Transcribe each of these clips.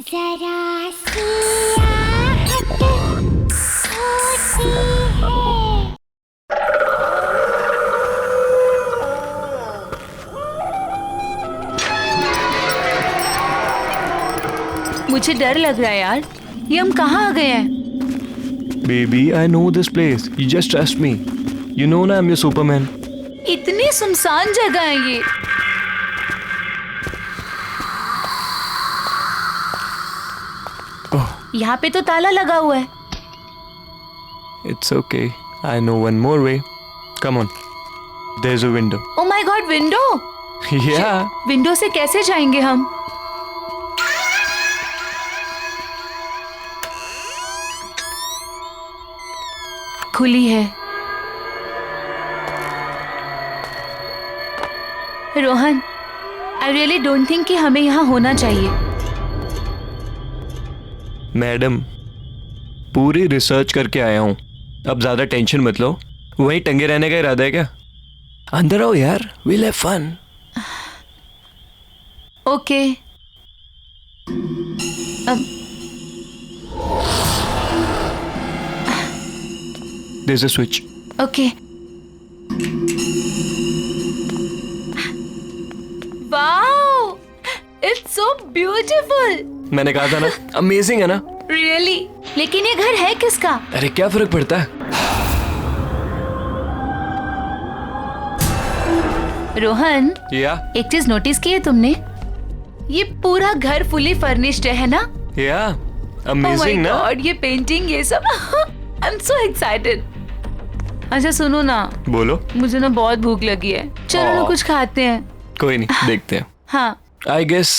जरा सी आहट होती है। मुझे डर लग रहा है यार, ये हम कहाँ आ गए हैं? Baby, I know this place. You just trust me. You know ना, I'm your Superman. इतनी सुनसान जगह है ये। Oh, यहाँ पे तो ताला लगा हुआ है। it's okay. I know one more way. Come on. There's a window. Oh my God, window! Yeah. Window से कैसे जाएंगे हम? खुली है। Rohan, I really don't think कि हमें यहाँ होना चाहिए। मैडम, पूरी रिसर्च करके आया हूँ। अब ज्यादा टेंशन मत लो। वहीं टंगे रहने का इरादा है क्या? अंदर आओ यार, we'll have fun. Okay. There's a switch. Okay. Wow, it's so beautiful. मैंने कहा था ना, अमेजिंग है ना? रियली? लेकिन ये घर है किसका? अरे क्या फर्क पड़ता है? रोहन, या एक चीज नोटिस की है तुमने? ये पूरा घर फुली फर्निश्ड है ना? या Oh my अमेजिंग ना? God, ये पेंटिंग, ये सब। I am so excited. अच्छा सुनो ना, बोलो। मुझे ना बहुत भूख लगी है, चलो ना Oh. कुछ खाते हैं। कोई नहीं, देखते हैं। हाँ, आई गेस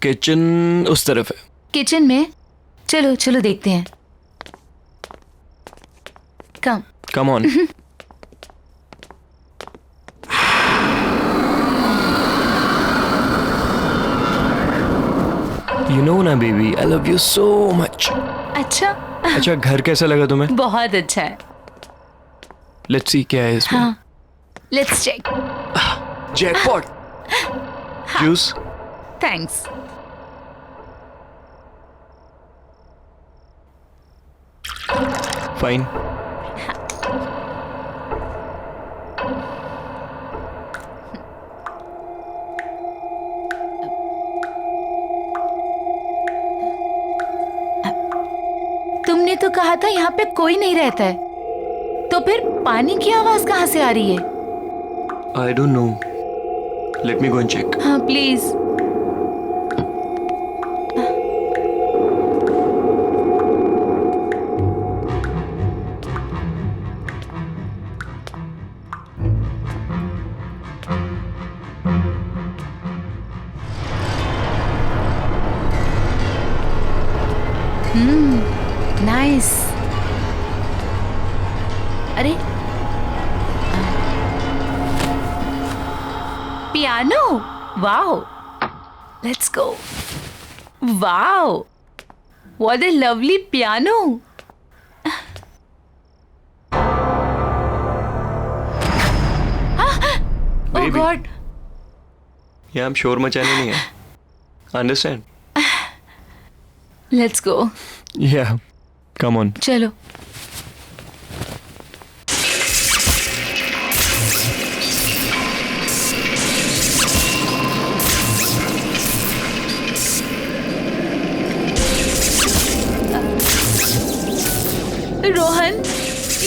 किचन उस तरफ है। किचन में? चलो चलो देखते हैं। Come. Come on. You know ना baby, I love you so much. अच्छा। अच्छा, घर कैसा लगा तुम्हें? बहुत अच्छा है। लेट्स सी क्या है इसमें। हाँ, let's check. Jackpot. Juice. Thanks. Fine. तुमने तो कहा था यहाँ पे कोई नहीं रहता है, तो फिर पानी की आवाज कहाँ से आ रही है? I don't know. Let me go and check. हाँ प्लीज। नाइस। अरे piano, wow, let's go. Wow, what a lovely piano. Oh Baby. God. यहाँ हम शोर मचाने नहीं है। अंडरस्टैंड? Let's go. या कम ऑन। चलो। रोहन,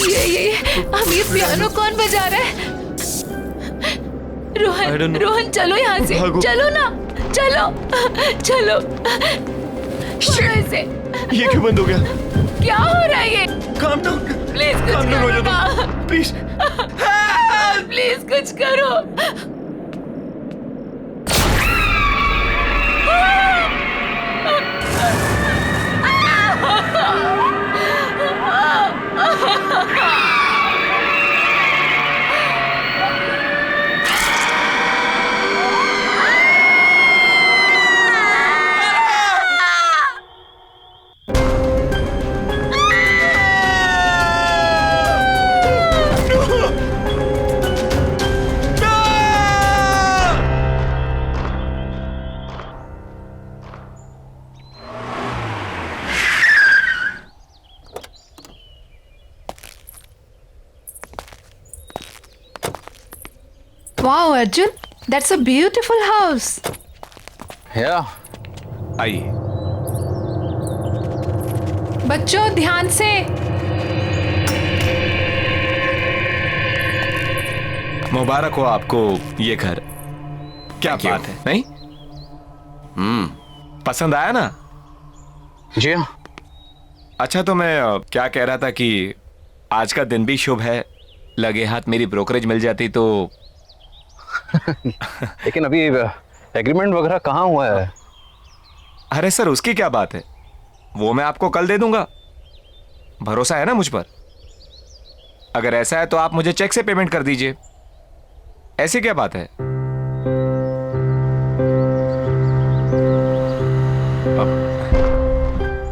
ये अब ये पियानो कौन बजा रहा है? I don't Rohan, know. Rohan चलो यहाँ से, भागो। चलो ना, चलो चलो। छोड़ो इसे। ये क्यों बंद हो गया? क्या हो रहा है ये? Calm down. प्लीज कुछ काम डाउन हो करो जाओ ना। तुम। प्लीज। प्लीज कुछ करो। Wow, Arjun, that's a beautiful house. Yeah. आइए। बच्चों ध्यान से। मुबारक हो आपको ये घर। क्या बात है, नहीं? पसंद आया ना? जी हाँ। अच्छा, तो मैं क्या कह रहा था कि आज का दिन भी शुभ है, लगे हाथ मेरी ब्रोकरेज मिल जाती तो। लेकिन अभी एग्रीमेंट वगैरह कहाँ हुआ है? अरे सर, उसकी क्या बात है, वो मैं आपको कल दे दूंगा। भरोसा है ना मुझ पर? अगर ऐसा है तो आप मुझे चेक से पेमेंट कर दीजिए। ऐसी क्या बात है?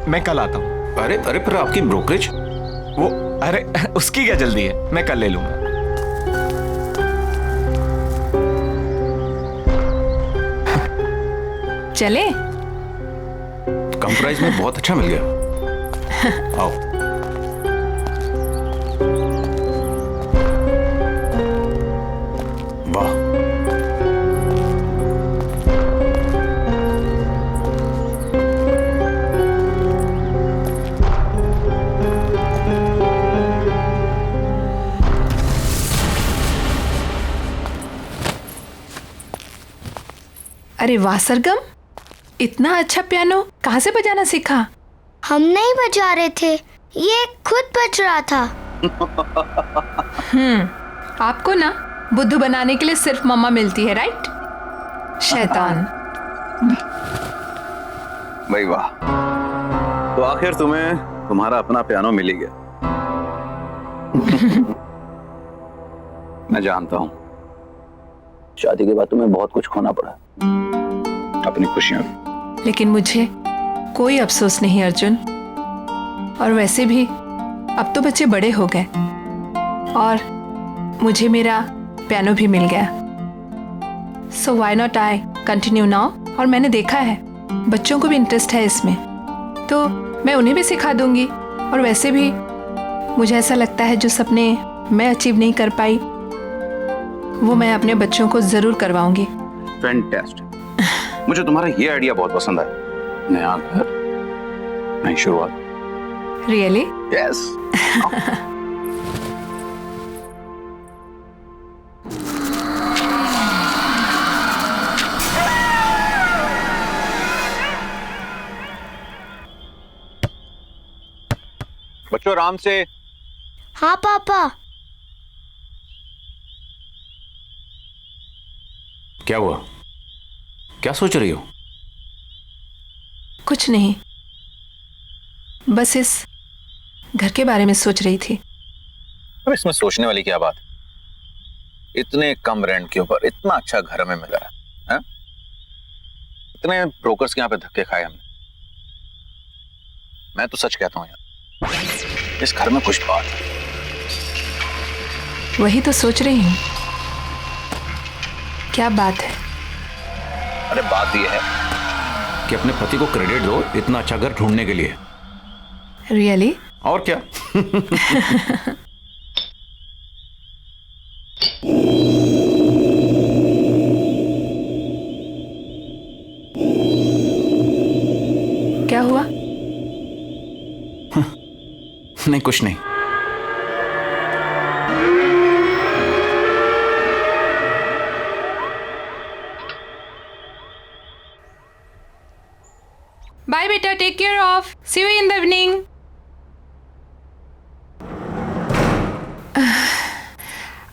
मैं कल आता हूं। अरे अरे, पर आपकी ब्रोकरेज? वो अरे उसकी क्या जल्दी है, मैं कल ले लूंगा। चले? कम प्राइस में बहुत अच्छा मिल गया। आओ। वाह। अरे वाह सरगम, इतना अच्छा पियानो कहाँ से बजाना सीखा? हम नहीं बजा रहे थे, ये खुद बज रहा था। आपको ना बुद्धू बनाने के लिए सिर्फ मम्मा मिलती है, राइट? शैतान। भाई वाह, तो आखिर तुम्हें तुम्हारा अपना पियानो मिल ही गया। मैं जानता हूँ शादी के बाद तुम्हें बहुत कुछ खोना पड़ा, अपनी खुशियां भी। लेकिन मुझे कोई अफसोस नहीं अर्जुन। और वैसे भी अब तो बच्चे बड़े हो गए और मुझे मेरा पियानो भी मिल गया। So why not I continue now. और मैंने देखा है बच्चों को भी इंटरेस्ट है इसमें, तो मैं उन्हें भी सिखा दूंगी। और वैसे भी मुझे ऐसा लगता है जो सपने मैं अचीव नहीं कर पाई वो मैं अपने बच्चों को जरूर करवाऊंगी। फैंटास्टिक। मुझे तुम्हारा ये आइडिया बहुत पसंद आया। नया घर, नई शुरुआत। रियली? यस। बच्चों आराम से। हाँ पापा। क्या हुआ? क्या सोच रही हो? कुछ नहीं, बस इस घर के बारे में सोच रही थी। अब इसमें सोचने वाली क्या बात है? इतने कम रेंट के ऊपर इतना अच्छा घर हमें मिल रहा है। इतने ब्रोकर्स के यहाँ पे धक्के खाए हमने। मैं तो सच कहता हूँ यार, इस घर में कुछ बात है। वही तो सोच रही हूँ, क्या बात है? अरे बात यह है कि अपने पति को क्रेडिट दो इतना अच्छा घर ढूंढने के लिए। रियली? और क्या। क्या हुआ? नहीं, कुछ नहीं। बाय बेटा, take care of, see you in the evening.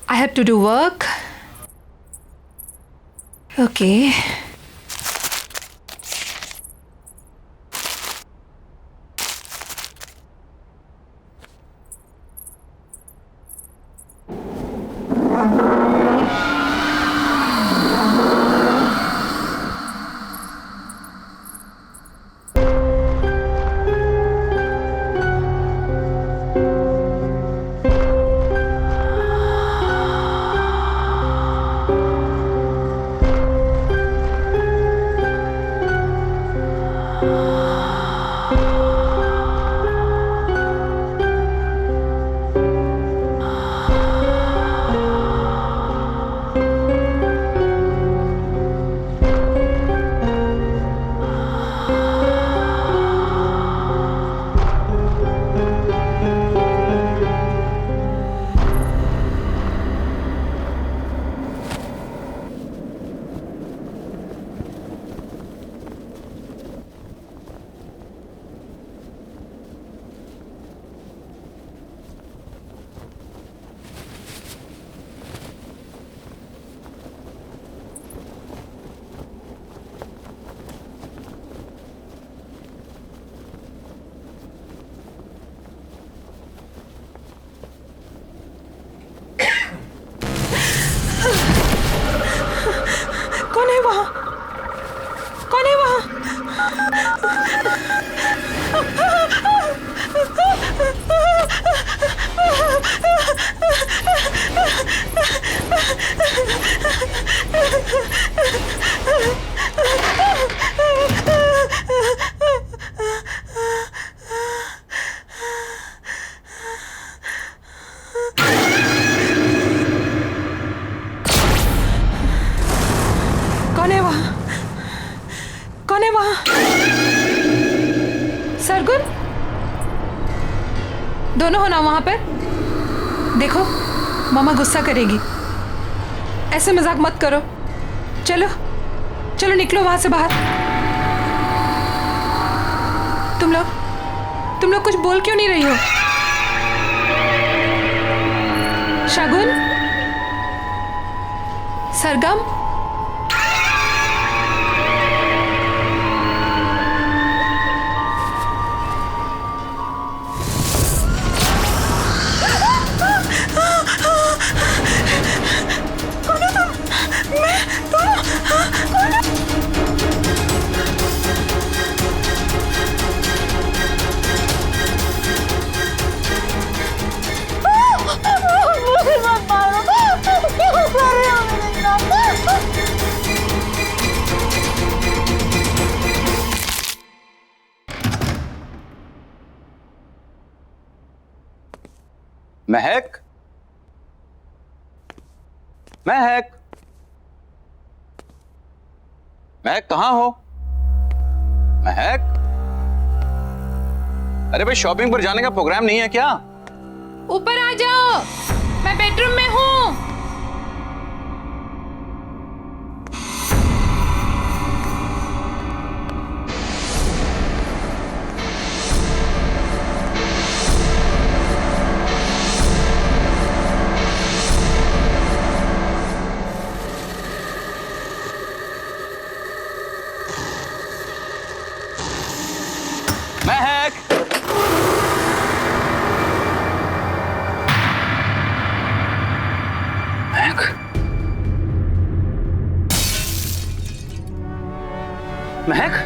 I have to do work. Okay. कौन है वहाँ? कौन है वहाँ? कौन है वहाँ? कौन है वहाँ? सरगुन, दोनों हो ना वहां पर? देखो, मामा गुस्सा करेगी। ऐसे मजाक मत करो। चलो चलो निकलो वहां से बाहर। तुम लोग कुछ बोल क्यों नहीं रही हो? शगुन, सरगम, महक, महक, महक कहाँ हो? महक, अरे भाई शॉपिंग पर जाने का प्रोग्राम नहीं है क्या? ऊपर आ जाओ, मैं बेडरूम में हूँ। महक, महक, महक,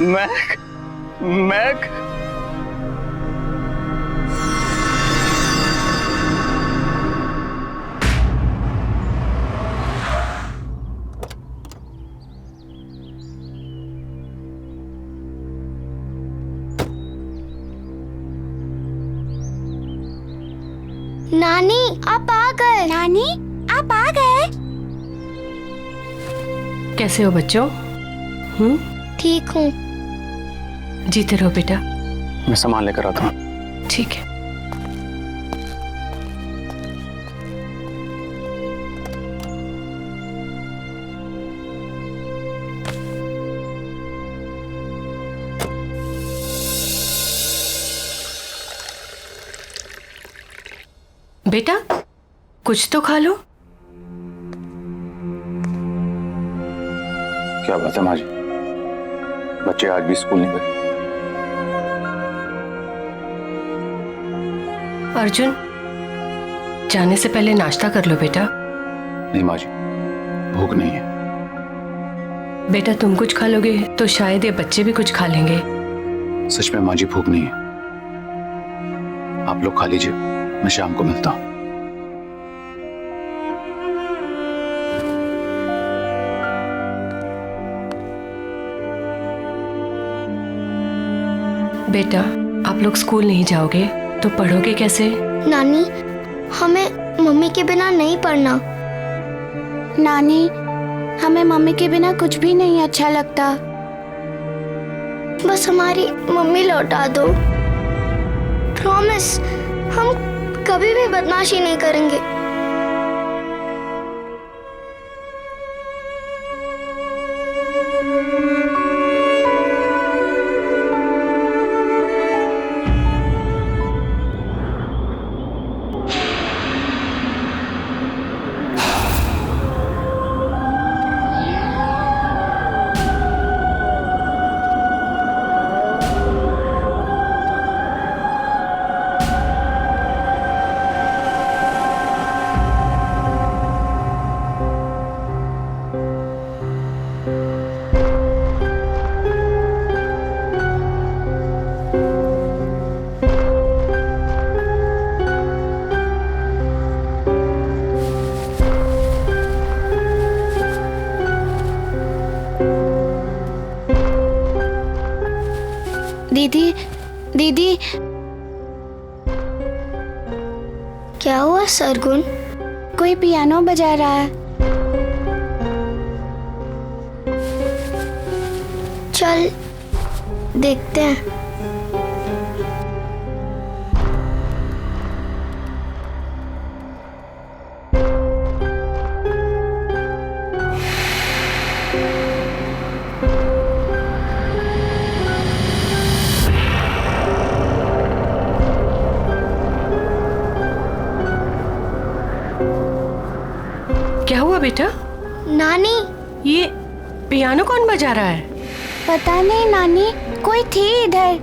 महक, महक, नानी आप आ गए। नानी आप आ गए। कैसे हो बच्चों? ठीक हूँ। जीते रहो बेटा। मैं सामान लेकर आता हूँ। ठीक है। बेटा कुछ तो खा लो। क्या बात है माँ जी, बच्चे आज भी स्कूल नहीं गए? अर्जुन जाने से पहले नाश्ता कर लो बेटा। नहीं माँ जी, भूख नहीं है। बेटा तुम कुछ खा लोगे तो शायद ये बच्चे भी कुछ खा लेंगे। सच में माँ जी भूख नहीं है। आप लोग खा लीजिए, मैं शाम को मिलता हूँ। बेटा आप लोग स्कूल नहीं जाओगे तो पढ़ोगे कैसे? नानी हमें मम्मी के बिना नहीं पढ़ना। नानी हमें मम्मी के बिना कुछ भी नहीं अच्छा लगता। बस हमारी मम्मी लौटा दो। प्रॉमिस, हम कभी भी बदमाशी नहीं करेंगे। दीदी दीदी, क्या हुआ सरगुन? कोई पियानो बजा रहा है। चल देखते हैं। क्या हुआ बेटा? नानी, ये पियानो कौन बजा रहा है? पता नहीं नानी, कोई थी इधर,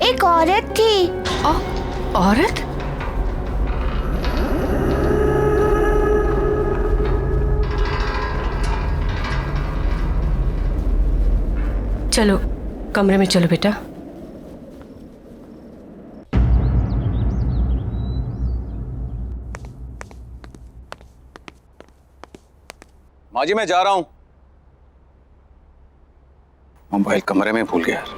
एक औरत थी। औरत? चलो कमरे में चलो बेटा। माँ जी मैं जा रहा हूं। मोबाइल कमरे में भूल गया यार।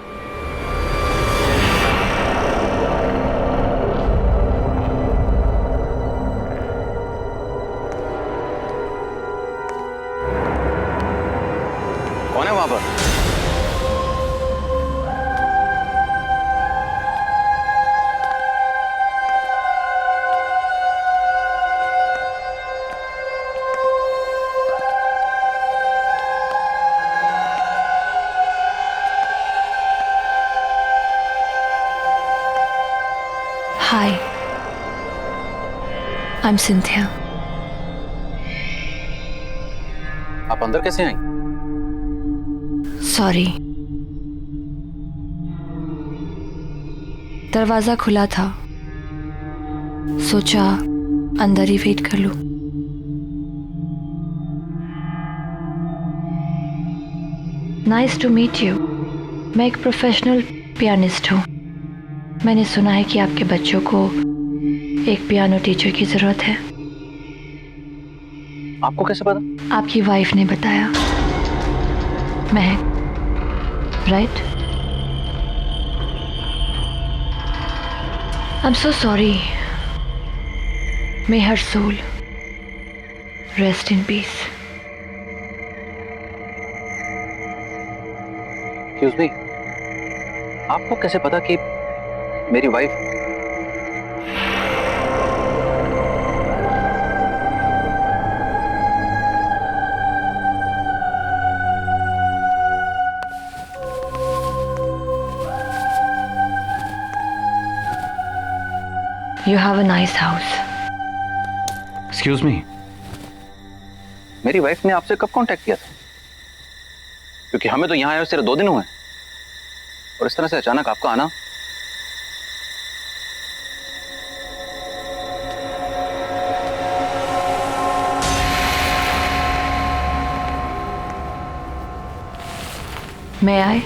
कौन है वहां पर? Hi, I'm Cynthia. आप अंदर कैसे आई? Sorry. दरवाजा खुला था, सोचा अंदर ही वेट कर लूं। Nice to meet you. मैं एक प्रोफेशनल पियानिस्ट हूँ। मैंने सुना है कि आपके बच्चों को एक पियानो टीचर की जरूरत है। आपको कैसे पता? आपकी वाइफ ने बताया। महक, right? I'm so sorry. May her soul rest in peace. Excuse me. आपको कैसे पता कि मेरी wife? You have a nice house. Excuse me, मेरी वाइफ ने आपसे कब कांटेक्ट किया था? क्योंकि हमें तो यहाँ आए सिर्फ 2 दिन हुए और इस तरह से अचानक आपका आना। May I?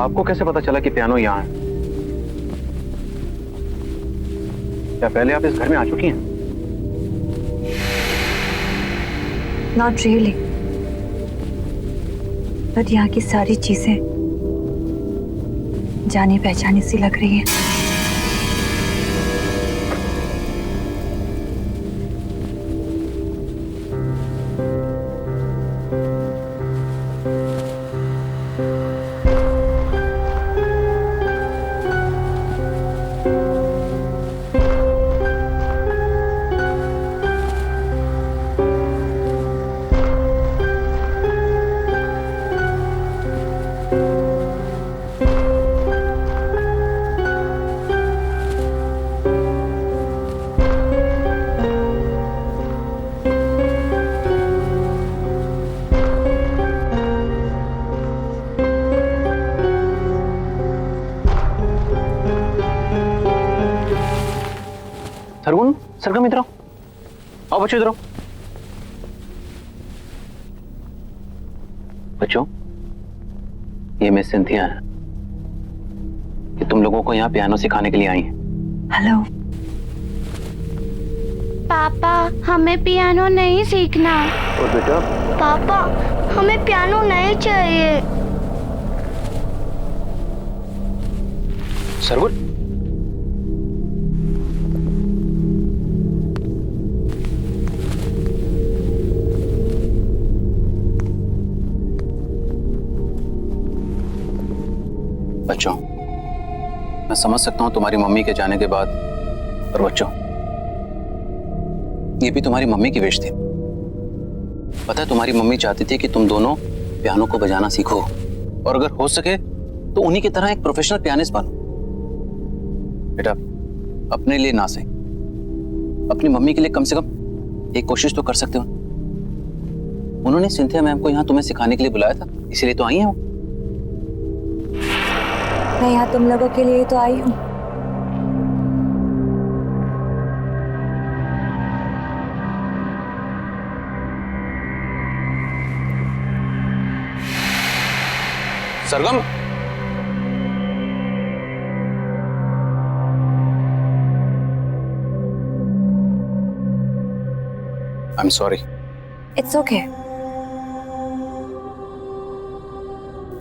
आपको कैसे पता चला कि पियानो यहाँ है? क्या पहले आप इस घर में आ चुकी हैं? Not really. बट यहाँ की सारी चीजें जानी पहचानी सी लग रही हैं। सरगुन, सरगम इधर आओ। आओ बच्चों इधर आओ। बच्चों, ये मिस सिंथिया है। कि तुम लोगों को यहाँ पियानो सिखाने के लिए आई हैं। हेलो। पापा हमें पियानो नहीं सीखना। और बेटा पापा हमें पियानो नहीं चाहिए। सरगुन, बच्चों, मैं समझ सकता हूं तुम्हारी मम्मी के जाने के बाद, पर बच्चों ये भी तुम्हारी मम्मी की विश थी। पता है तुम्हारी मम्मी चाहती थी कि तुम दोनों पियानो को बजाना सीखो और अगर हो सके तो उन्हीं की तरह एक प्रोफेशनल पियानिस्ट बनो। बेटा अपने लिए ना सही, अपनी मम्मी के लिए कम से कम एक कोशिश तो कर सकते हो। उन्होंने सिंथिया मैम को यहाँ तुम्हें सिखाने के लिए बुलाया था, इसीलिए तो आई हैं वो। मैं यहाँ तुम लोगों के लिए तो आई हूँ। Sargam, I am sorry. It's okay,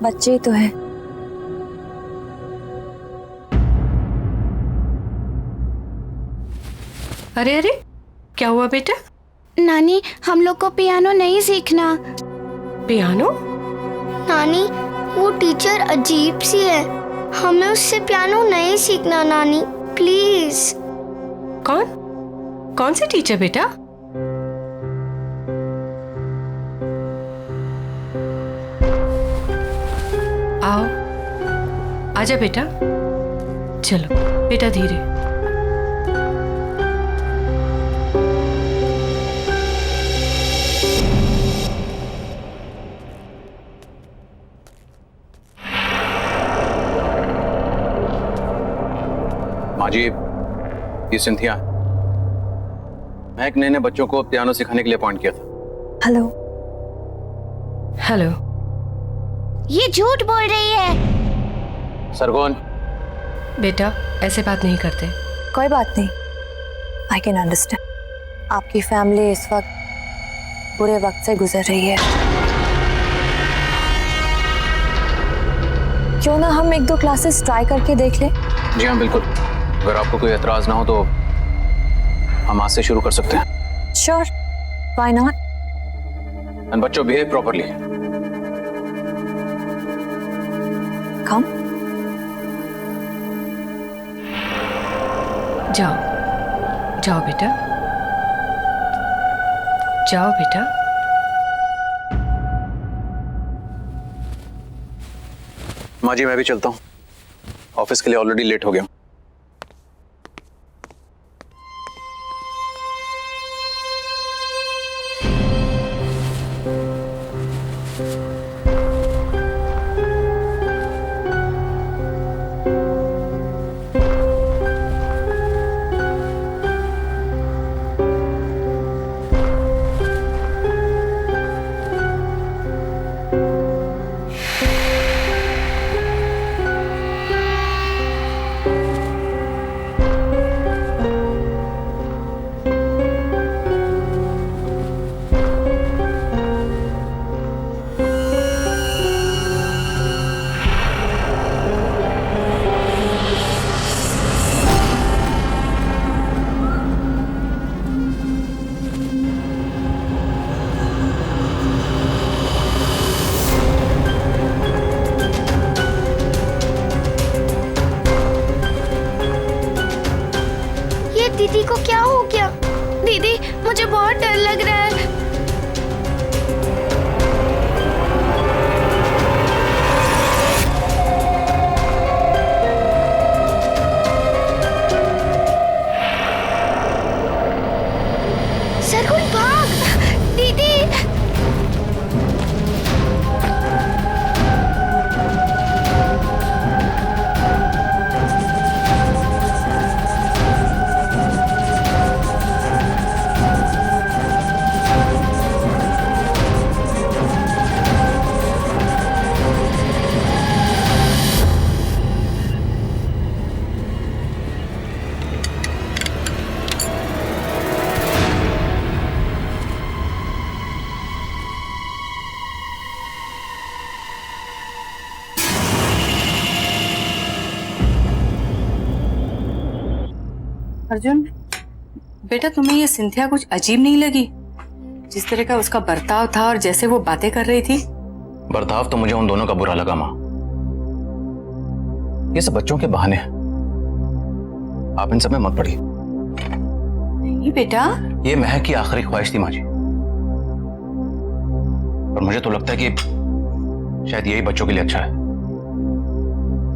बच्चे ही तो हैं। अरे अरे, क्या हुआ बेटा? नानी हम लोग को पियानो नहीं सीखना। पियानो? नानी वो टीचर अजीब सी है, हमें उससे पियानो नहीं सीखना नानी, प्लीज। कौन सी टीचर बेटा? आओ, आजा बेटा। चलो बेटा धीरे। माँ जी, ये सिंथिया, महक ने बच्चों को पियानो सिखाने के लिए अपॉइंट किया था। हेलो। हेलो। ये झूठ बोल रही है। सरगुन, बेटा ऐसे बात नहीं करते। कोई बात नहीं, आई कैन अंडरस्टैंड। आपकी फैमिली इस वक्त बुरे वक्त से गुजर रही है। क्यों ना हम 1-2 क्लासेस ट्राई करके देख लें? जी हाँ बिल्कुल, अगर आपको कोई एतराज ना हो तो हम आज से शुरू कर सकते हैं। Sure, why not. एंड बच्चों बिहेव प्रॉपर्ली। कम। जाओ बेटा, जाओ बेटा। माँ जी मैं भी चलता हूँ, ऑफिस के लिए ऑलरेडी लेट हो गया। दीदी को क्या हो गया? दीदी मुझे बहुत डर लग रहा है। सरगुन भाग, दीदी। अर्जुन, बेटा तुम्हें ये सिंथिया कुछ अजीब नहीं लगी? जिस तरह का उसका बर्ताव था और जैसे वो बातें कर रही थी। बर्ताव तो मुझे उन दोनों का बुरा लगा माँ। ये सब बच्चों के बहाने हैं, आप इन सब में मत पड़िए। नहीं बेटा, ये महक की आखिरी ख्वाहिश थी माँ जी, और मुझे तो लगता है कि शायद यही बच्चों के लिए अच्छा है।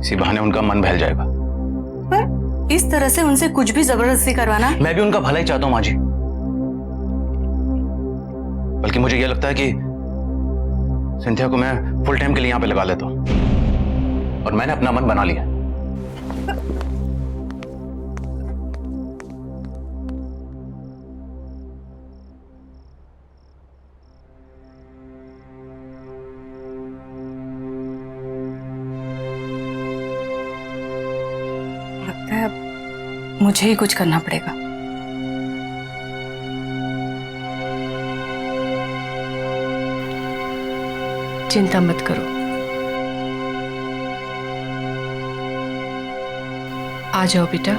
इसी बहाने उनका मन बहल जाएगा। पर इस तरह से उनसे कुछ भी जबरदस्ती करवाना। मैं भी उनका भला ही चाहता हूं माँ जी, बल्कि मुझे यह लगता है कि सिंथिया को मैं फुल टाइम के लिए यहां पे लगा लेता हूं, और मैंने अपना मन बना लिया। लगता है मुझे ही कुछ करना पड़ेगा। चिंता मत करो, आ जाओ बेटा।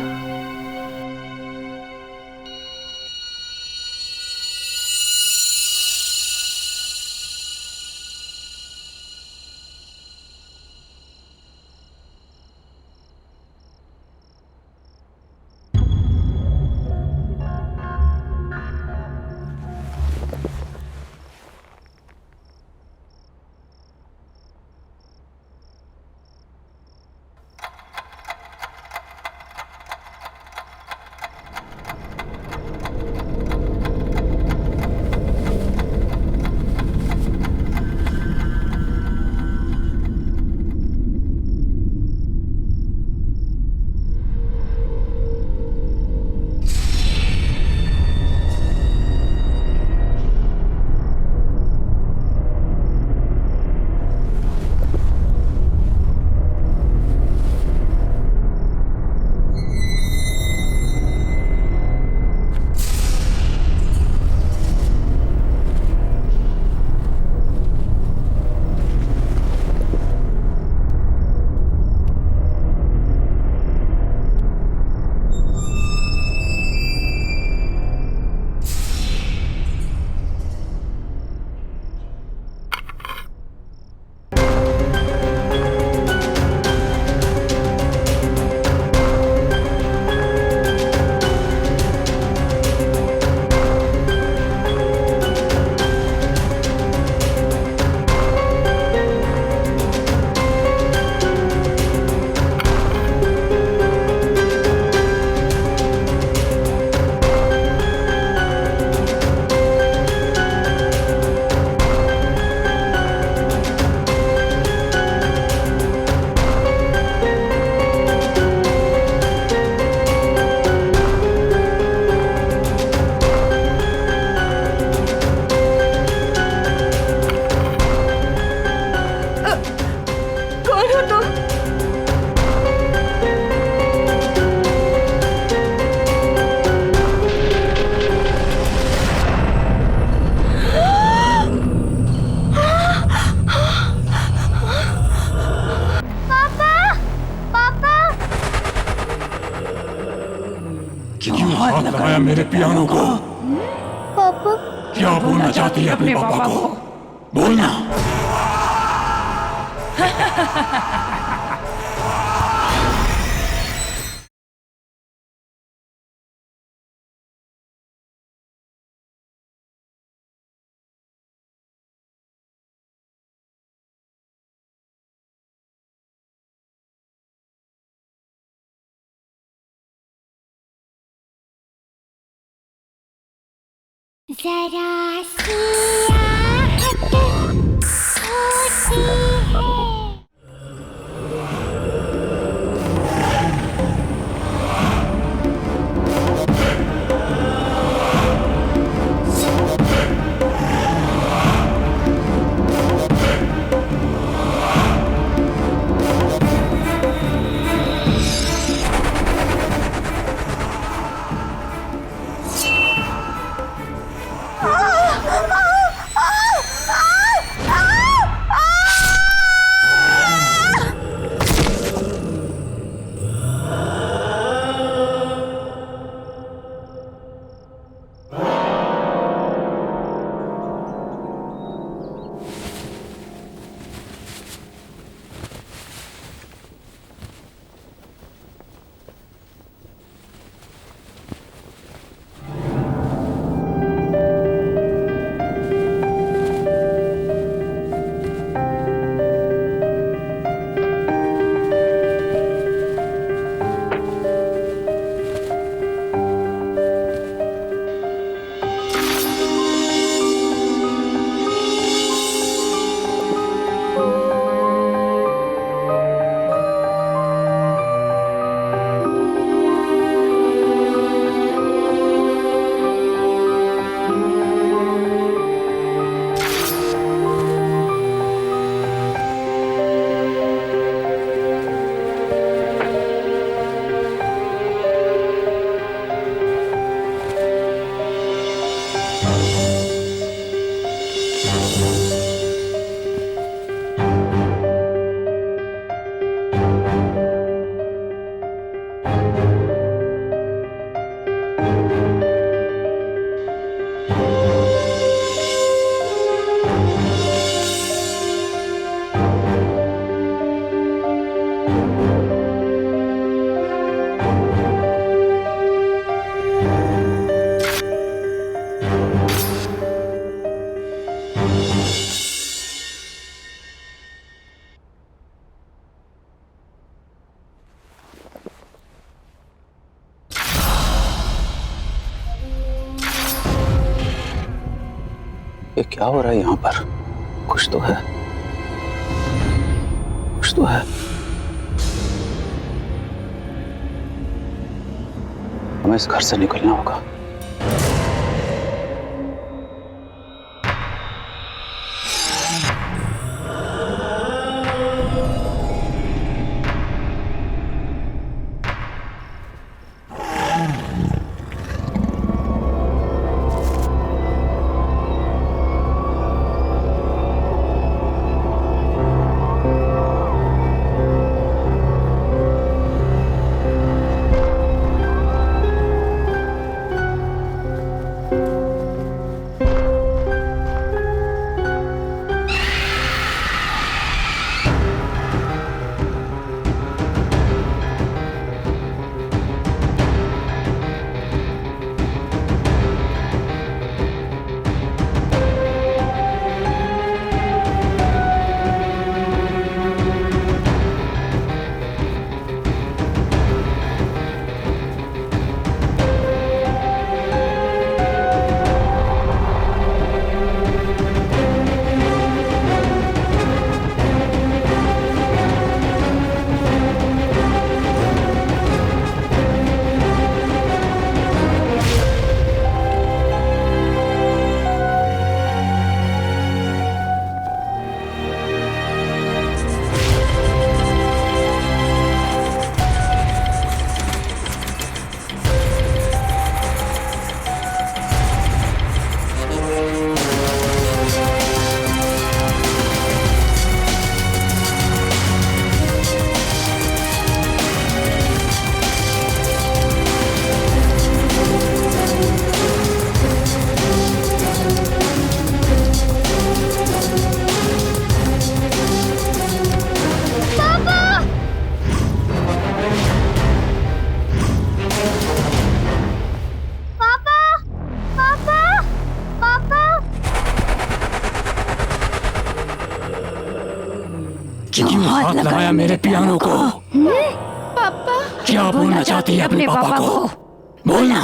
हाथ लगाया मेरे पियानो को। पापा क्या बोलना चाहती है अपने पापा को? बोलना। जरा सी आहट होती है। ये क्या हो रहा है यहाँ पर? कुछ तो है, कुछ तो है। हमें इस घर से निकलना होगा। क्यों हाथ लगाया मेरे पियानो को? पापा क्या बोलना चाहती है अपने पापा को? बोलना।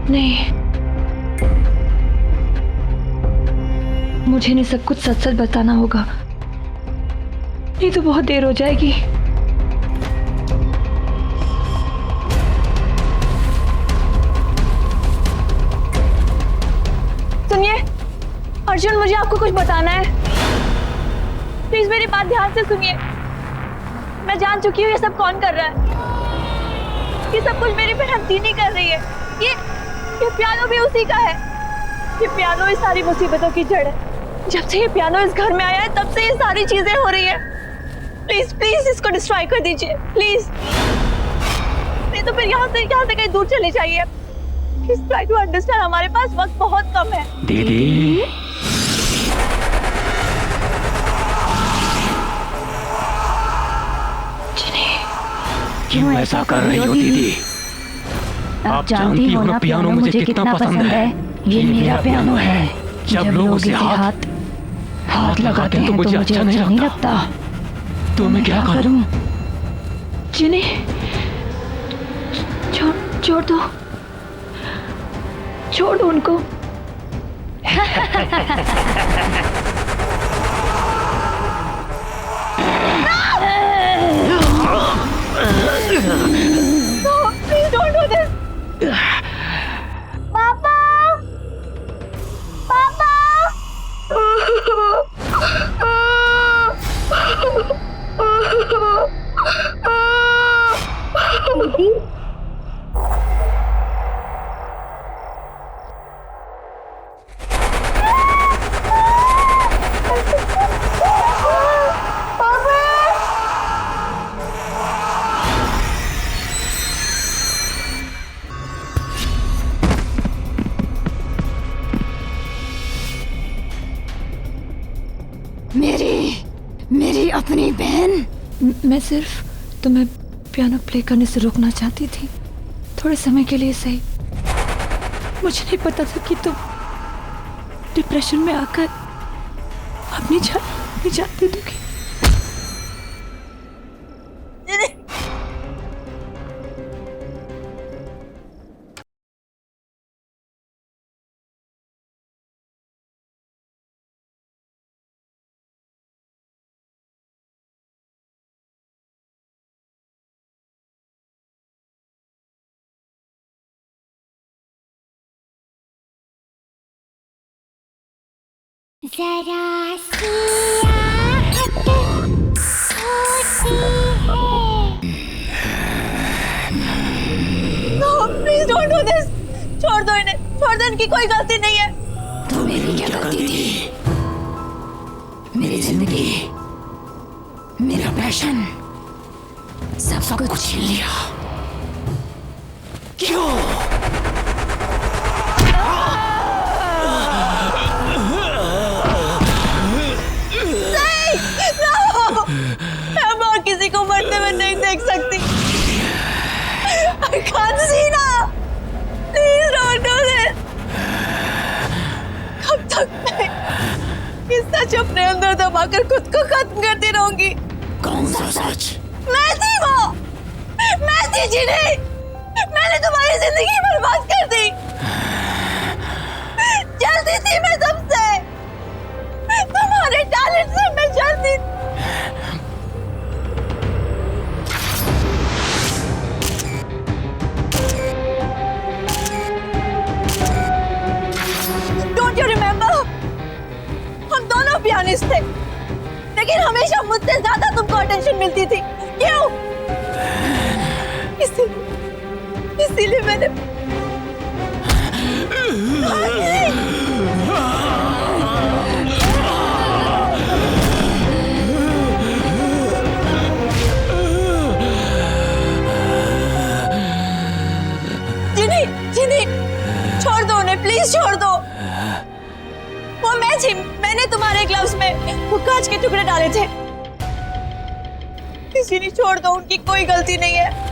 नहीं, मुझे इन्हें सब कुछ सच सच बताना होगा, नहीं तो बहुत देर हो जाएगी। सुनिए अर्जुन, मुझे आपको कुछ बताना है। प्लीज मेरी बात ध्यान से सुनिए। मैं जान चुकी हूँ ये सब कौन कर रहा है। ये सब कुछ मेरी बहन दीनी कर रही है। ये पियानो भी उसी का है। ये पियानो इस सारी मुसीबतों की जड़ है। जब से ये पियानो इस घर में आया है तब से ये सारी चीजें हो रही है। प्लीज प्लीज इसको डिस्ट्रॉय कर दीजिए प्लीज, नहीं तो फिर यहाँ से कहीं दूर चले जाइए। प्लीज ट्राई टू अंडरस्टैंड, हमारे पास वक्त बहुत कम है। दीदी क्यों ऐसा कर रही हो दीदी? आप जानती हो ना पियानो मुझे कितना पसंद है। ये मेरा पियानो है। जब लोग उसे हाथ लगाते हैं तो मुझे अच्छा नहीं लगता। तो मैं क्या करूं? जिन्हें छोड़ दो, छोड़ दो उनको। No, please don't do this. Papa! Papa! अपनी बहन। मैं सिर्फ तुम्हें पियानो प्ले करने से रोकना चाहती थी, थोड़े समय के लिए सही। मुझे नहीं पता था कि तुम डिप्रेशन में आकर अपनी जान दे दोगी। जरा सी आहट होती No, please don't do this. छोड़ दो इन्हें, छोड़ दो, इनकी कोई गलती नहीं है। तो मेरी क्या गलती थी? मेरी जिंदगी, मेरा पैशन, सब कुछ छीन लिया। क्यों? मैं और किसी को मरते हुए नहीं देख सकती। I can't see now. Please don't do this. कब तक मैं इस सच अपने अंदर दबाकर खुद को खत्म करती रहूंगी? कौन सा सच? मैं थी वो, मैं थी जिन्हें मैंने तुम्हारी जिंदगी बर्बाद कर दी। जलती थी मैं सबसे, तुम्हारे टैलेंट से मैं जलती थी। Don't you remember? हम दोनों पियानिस्ट थे, लेकिन हमेशा मुझसे ज्यादा तुमको अटेंशन मिलती थी। क्यों? इसीलिए मैंने जिनी, छोड़ दो उन्हें, प्लीज छोड़ दो। वो मैं थी, मैंने तुम्हारे ग्लव्स में वो कांच के टुकड़े डाले थे। जिनी, छोड़ दो, उनकी कोई गलती नहीं है।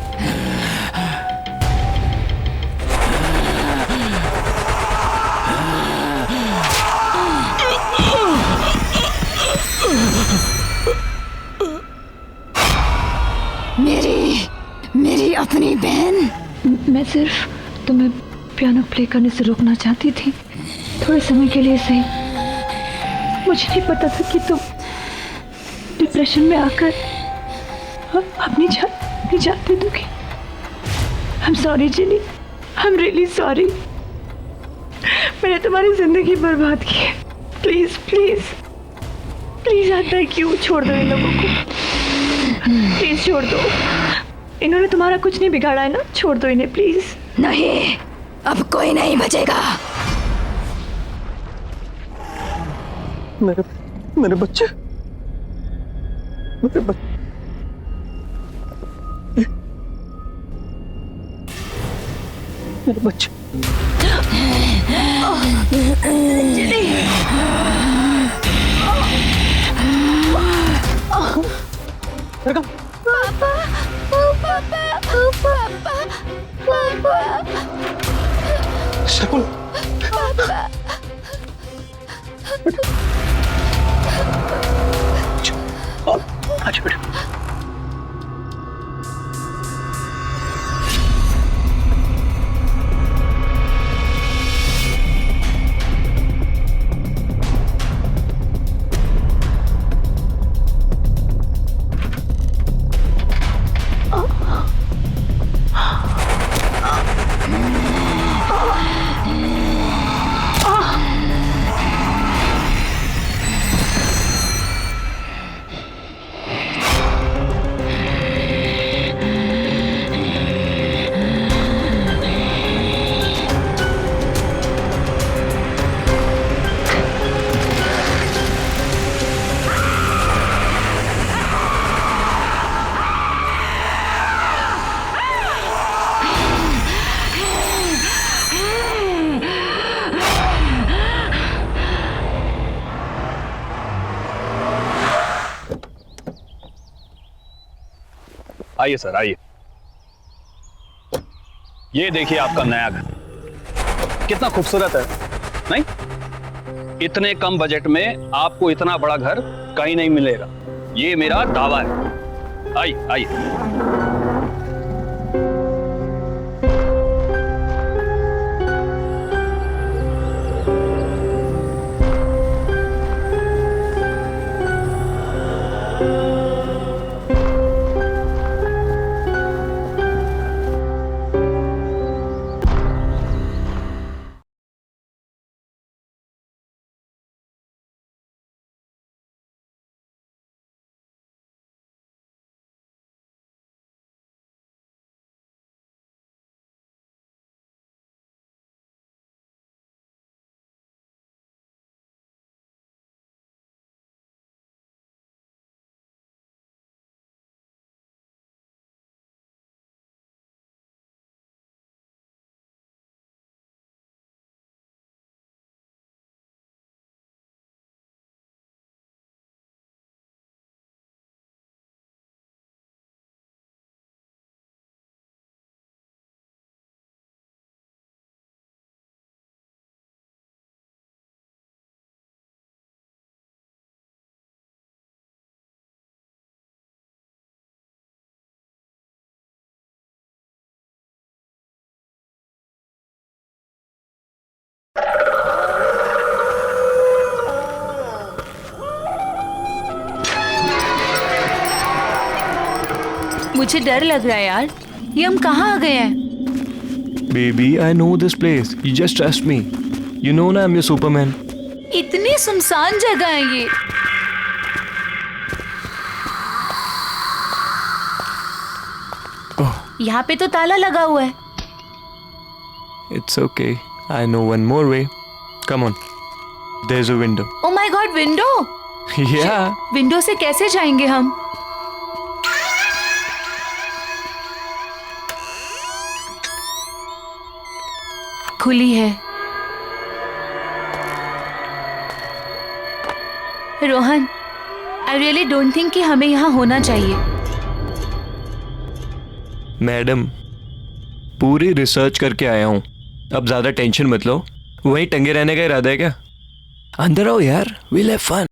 मेरी अपनी बहन। मैं सिर्फ तुम्हें पियानो प्ले करने से रोकना चाहती थी, थोड़े समय के लिए सही। मुझे नहीं पता था कि तुम डिप्रेशन में आकर अपनी जान दे दोगी। I'm sorry Jini, I'm really sorry। मैंने तुम्हारी जिंदगी बर्बाद की है। प्लीज प्लीज प्लीज, आता है क्यों? छोड़ दो इन लोगों को, प्लीज छोड़ दो। इन्होंने तुम्हारा कुछ नहीं बिगाड़ा है ना, छोड़ दो इन्हें प्लीज। नहीं, अब कोई नहीं बचेगा। मेरे बच्चे, मेरे बच्चे, मेरे बच्चे। शकुन, अच्छा बेटा। आइए सर, आइए। ये देखिए आपका नया घर, कितना खूबसूरत है, नहीं? इतने कम बजट में आपको इतना बड़ा घर कहीं नहीं मिलेगा, ये मेरा दावा है। आइए आइए। मुझे डर लग रहा है यार, ये हम कहाँ आ गए हैं? Baby, I know this place. You just trust me. You know ना, I'm your Superman. इतनी सुनसान जगह है ये। यहाँ पे तो ताला लगा हुआ है। It's okay. I know one more way. Come on. There's a window. Oh my God, window? Yeah. Window से कैसे जाएंगे हम? खुली है। Rohan, I really don't think कि हमें यहाँ होना चाहिए। मैडम, पूरी रिसर्च करके आया हूँ, अब ज्यादा टेंशन मत लो। वहीं टंगे रहने का इरादा है क्या? अंदर आओ यार, we'll have fun.